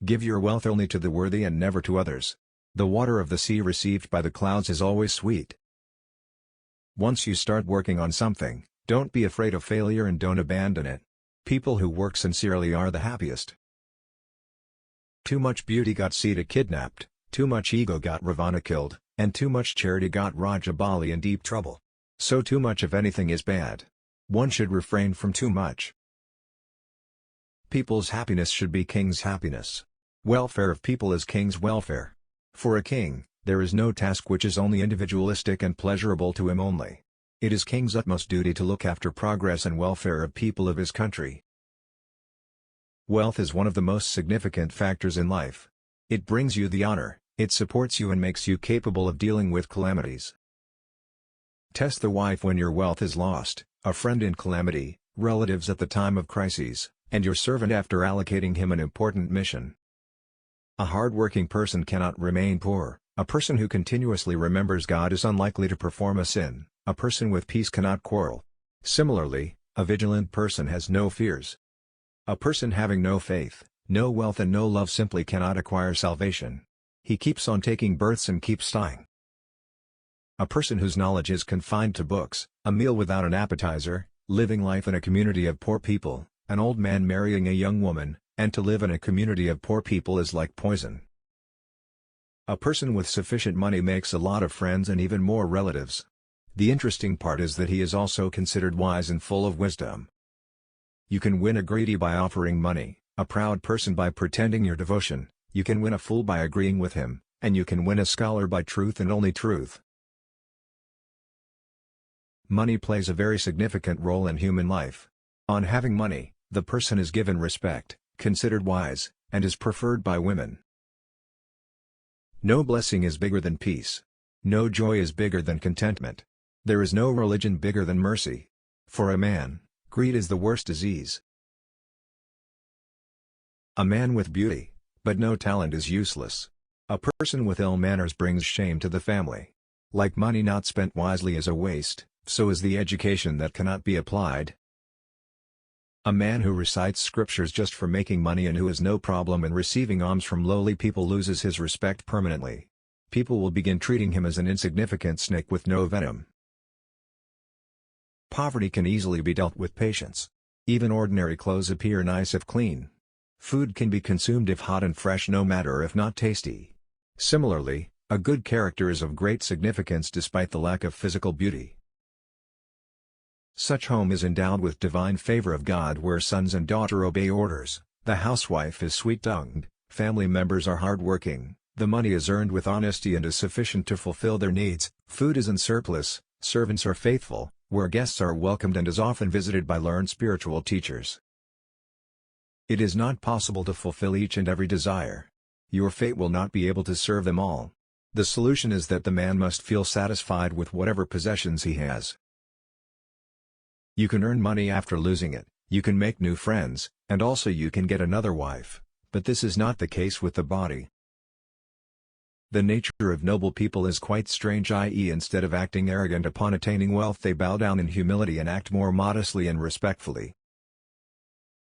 Give your wealth only to the worthy and never to others. The water of the sea received by the clouds is always sweet. Once you start working on something, don't be afraid of failure and don't abandon it. People who work sincerely are the happiest. Too much beauty got Sita kidnapped, too much ego got Ravana killed, and too much charity got Rajabali in deep trouble. So too much of anything is bad. One should refrain from too much. People's happiness should be king's happiness. Welfare of people is king's welfare. For a king, there is no task which is only individualistic and pleasurable to him only. It is king's utmost duty to look after progress and welfare of people of his country. Wealth is one of the most significant factors in life. It brings you the honor, it supports you and makes you capable of dealing with calamities. Test the wife when your wealth is lost, a friend in calamity, relatives at the time of crises, and your servant after allocating him an important mission. A hard-working person cannot remain poor. A person who continuously remembers God is unlikely to perform a sin. A person with peace cannot quarrel. Similarly, a vigilant person has no fears. A person having no faith, no wealth and no love simply cannot acquire salvation. He keeps on taking births and keeps dying. A person whose knowledge is confined to books, a meal without an appetizer, living life in a community of poor people, an old man marrying a young woman, and to live in a community of poor people is like poison. A person with sufficient money makes a lot of friends and even more relatives. The interesting part is that he is also considered wise and full of wisdom. You can win a greedy by offering money, a proud person by pretending your devotion, you can win a fool by agreeing with him, and you can win a scholar by truth and only truth. Money plays a very significant role in human life. On having money, the person is given respect, considered wise, and is preferred by women. No blessing is bigger than peace. No joy is bigger than contentment. There is no religion bigger than mercy. For a man, greed is the worst disease. A man with beauty, but no talent is useless. A person with ill manners brings shame to the family. Like money not spent wisely is a waste, so is the education that cannot be applied. A man who recites scriptures just for making money and who has no problem in receiving alms from lowly people loses his respect permanently. People will begin treating him as an insignificant snake with no venom. Poverty can easily be dealt with patience. Even ordinary clothes appear nice if clean. Food can be consumed if hot and fresh no matter if not tasty. Similarly, a good character is of great significance despite the lack of physical beauty. Such home is endowed with divine favor of God where sons and daughter obey orders, the housewife is sweet-tongued, family members are hard-working, the money is earned with honesty and is sufficient to fulfill their needs, food is in surplus, servants are faithful, where guests are welcomed and is often visited by learned spiritual teachers. It is not possible to fulfill each and every desire. Your fate will not be able to serve them all. The solution is that the man must feel satisfied with whatever possessions he has. You can earn money after losing it, you can make new friends, and also you can get another wife, but this is not the case with the body. The nature of noble people is quite strange, i.e. instead of acting arrogant upon attaining wealth they bow down in humility and act more modestly and respectfully.